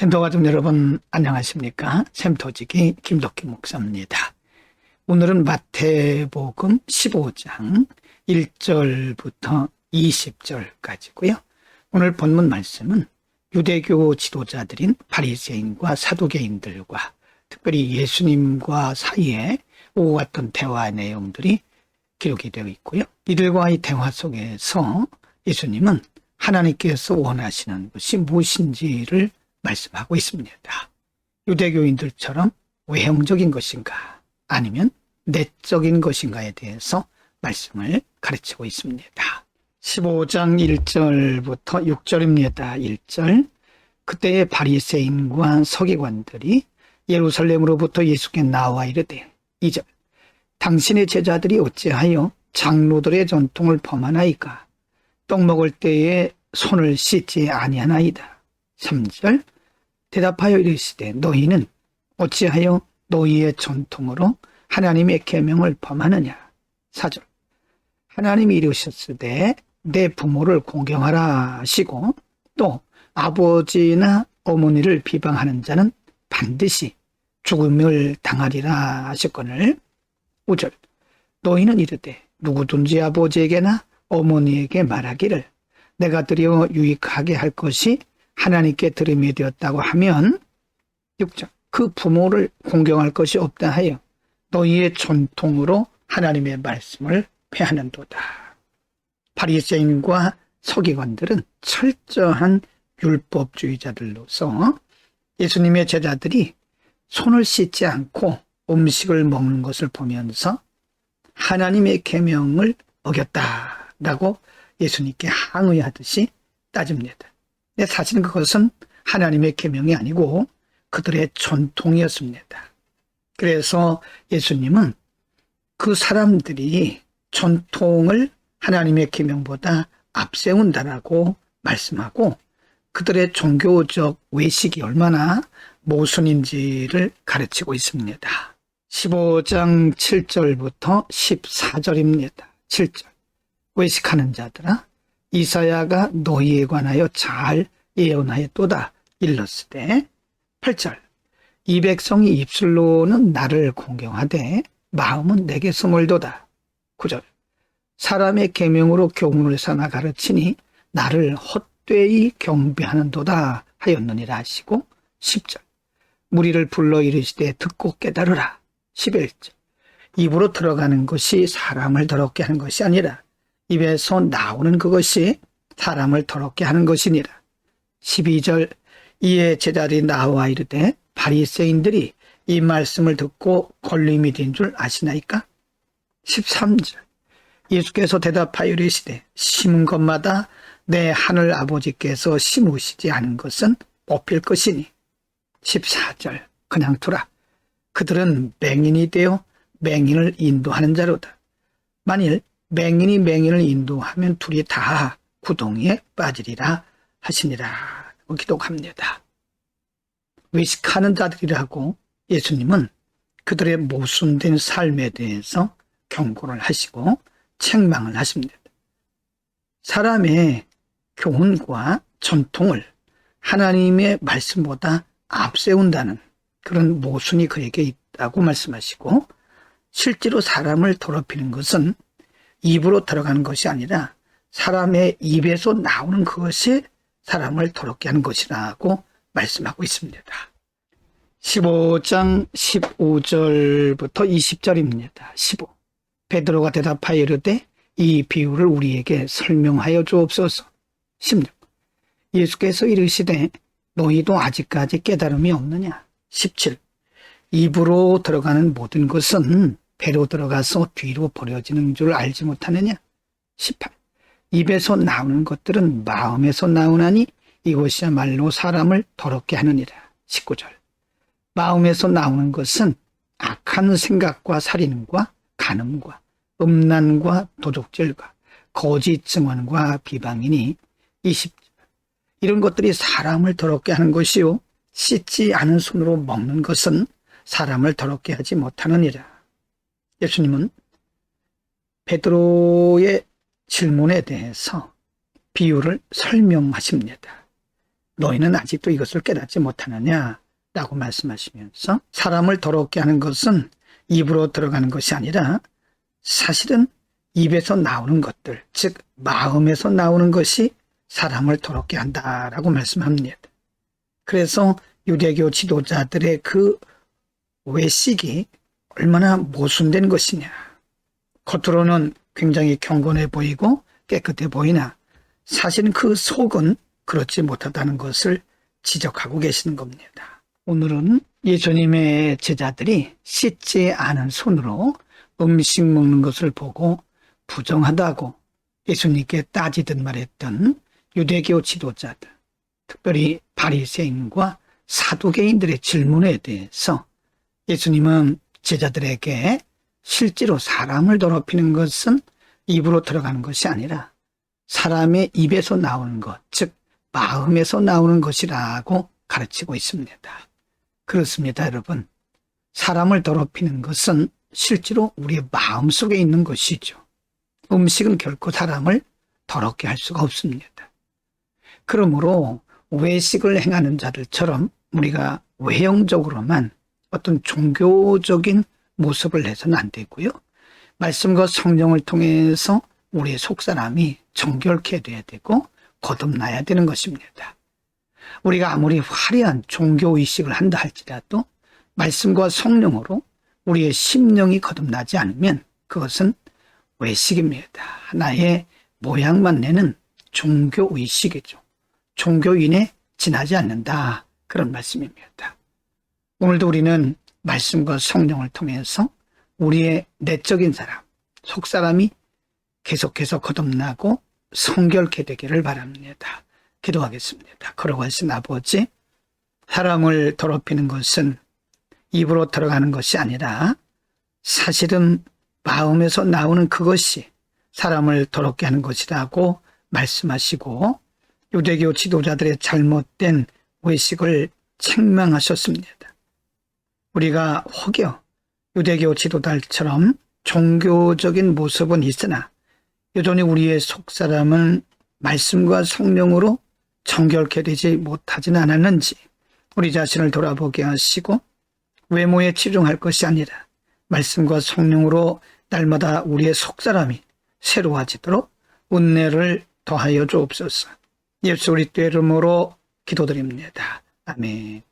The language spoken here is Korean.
샘터 가족 여러분 안녕하십니까? 샘터지기 김덕기 목사입니다. 오늘은 마태복음 15장 1절부터 20절까지고요. 오늘 본문 말씀은 유대교 지도자들인 바리새인과 사두개인들과 특별히 예수님과 사이에 오고 갔던 대화 내용들이 기록이 되어 있고요. 이들과의 대화 속에서 예수님은 하나님께서 원하시는 것이 무엇인지를 말씀하고 있습니다. 유대교인들처럼 외형적인 것인가 아니면 내적인 것인가에 대해서 말씀을 가르치고 있습니다. 15장 1절부터 6절입니다. 1절 그때의 바리새인과 서기관들이 예루살렘으로부터 예수께 나와 이르되 2절 당신의 제자들이 어찌하여 장로들의 전통을 범하나이까 떡 먹을 때에 손을 씻지 아니하나이다. 3절 대답하여 이르시되 너희는 어찌하여 너희의 전통으로 하나님의 계명을 범하느냐. 4절 하나님이 이르셨으되 내 부모를 공경하라 하시고 또 아버지나 어머니를 비방하는 자는 반드시 죽음을 당하리라 하셨거늘. 5절 너희는 이르되 누구든지 아버지에게나 어머니에게 말하기를 내가 드려 유익하게 할 것이 하나님께 들음이 되었다고 하면 6절 그 부모를 공경할 것이 없다 하여 너희의 전통으로 하나님의 말씀을 폐하는도다. 바리새인과 서기관들은 철저한 율법주의자들로서 예수님의 제자들이 손을 씻지 않고 음식을 먹는 것을 보면서 하나님의 계명을 어겼다라고 예수님께 항의하듯이 따집니다. 근데 사실은 그것은 하나님의 계명이 아니고 그들의 전통이었습니다. 그래서 예수님은 그 사람들이 전통을 하나님의 계명보다 앞세운다라고 말씀하고 그들의 종교적 외식이 얼마나 모순인지를 가르치고 있습니다. 15장 7절부터 14절입니다. 7절 외식하는 자들아 이사야가 너희에 관하여 잘 예언하였도다 일렀으되 8절 이 백성이 입술로는 나를 공경하되 마음은 내게서 멀도다. 9절 사람의 계명으로 교훈을 삼아 가르치니 나를 헛되이 경배하는도다 하였느니라 하시고 10절 무리를 불러 이르시되 듣고 깨달으라. 11절 입으로 들어가는 것이 사람을 더럽게 하는 것이 아니라 입에서 나오는 그것이 사람을 더럽게 하는 것이니라. 12절 이에 제자들이 나와 이르되 바리새인들이 이 말씀을 듣고 걸림이 된 줄 아시나이까? 13절 예수께서 대답하여 이르시되 심은 것마다 내 하늘 아버지께서 심으시지 않은 것은 뽑힐 것이니. 14절 그냥 두라. 그들은 맹인이 되어 맹인을 인도하는 자로다. 만일 맹인이 맹인을 인도하면 둘이 다 구덩이에 빠지리라 하시니라. 기록합니다. 외식하는 자들이라고 예수님은 그들의 모순된 삶에 대해서 경고를 하시고 책망을 하십니다. 사람의 교훈과 전통을 하나님의 말씀보다 앞세운다는 그런 모순이 그에게 있다고 말씀하시고 실제로 사람을 더럽히는 것은 입으로 들어가는 것이 아니라 사람의 입에서 나오는 그것이 사람을 더럽게 하는 것이라고 말씀하고 있습니다. 15장 15절부터 20절입니다. 15 베드로가 대답하여 이르되 이 비유를 우리에게 설명하여 주옵소서. 16 예수께서 이르시되 너희도 아직까지 깨달음이 없느냐. 17 입으로 들어가는 모든 것은 배로 들어가서 뒤로 버려지는 줄 알지 못하느냐. 18 입에서 나오는 것들은 마음에서 나오나니 이것이야말로 사람을 더럽게 하느니라. 19절 마음에서 나오는 것은 악한 생각과 살인과 간음과 음란과 도적질과 거짓 증언과 비방이니. 20절 이런 것들이 사람을 더럽게 하는 것이요 씻지 않은 손으로 먹는 것은 사람을 더럽게 하지 못하느니라. 예수님은 베드로의 질문에 대해서 비유를 설명하십니다. 너희는 아직도 이것을 깨닫지 못하느냐 라고 말씀하시면서 사람을 더럽게 하는 것은 입으로 들어가는 것이 아니라 사실은 입에서 나오는 것들, 즉 마음에서 나오는 것이 사람을 더럽게 한다라고 말씀합니다. 그래서 유대교 지도자들의 그 외식이 얼마나 모순된 것이냐. 겉으로는 굉장히 경건해 보이고 깨끗해 보이나 사실은 그 속은 그렇지 못하다는 것을 지적하고 계시는 겁니다. 오늘은 예수님의 제자들이 씻지 않은 손으로 음식 먹는 것을 보고 부정하다고 예수님께 따지듯 말했던 유대교 지도자들, 특별히 바리새인과 사두개인들의 질문에 대해서 예수님은 제자들에게 실제로 사람을 더럽히는 것은 입으로 들어가는 것이 아니라 사람의 입에서 나오는 것, 즉 마음에서 나오는 것이라고 가르치고 있습니다. 그렇습니다, 여러분. 사람을 더럽히는 것은 실제로 우리의 마음속에 있는 것이죠. 음식은 결코 사람을 더럽게 할 수가 없습니다. 그러므로 외식을 행하는 자들처럼 우리가 외형적으로만 어떤 종교적인 모습을 내서는 안 되고요. 말씀과 성령을 통해서 우리의 속사람이 정결케 돼야 되고 거듭나야 되는 것입니다. 우리가 아무리 화려한 종교의식을 한다 할지라도 말씀과 성령으로 우리의 심령이 거듭나지 않으면 그것은 외식입니다. 하나의 모양만 내는 종교의식이죠. 종교인에 지나지 않는다. 그런 말씀입니다. 오늘도 우리는 말씀과 성령을 통해서 우리의 내적인 사람, 속사람이 계속해서 거듭나고 성결케 되기를 바랍니다. 기도하겠습니다. 거룩하신 아버지, 사람을 더럽히는 것은 입으로 들어가는 것이 아니라 사실은 마음에서 나오는 그것이 사람을 더럽게 하는 것이라고 말씀하시고 유대교 지도자들의 잘못된 외식을 책망하셨습니다. 우리가 혹여 유대교 지도자들처럼 종교적인 모습은 있으나 여전히 우리의 속사람은 말씀과 성령으로 정결케 되지 못하지는 않았는지 우리 자신을 돌아보게 하시고 외모에 치중할 것이 아니라 말씀과 성령으로 날마다 우리의 속사람이 새로워지도록 은혜를 더하여 주옵소서. 예수 그리스도의 이름으로 기도드립니다. 아멘.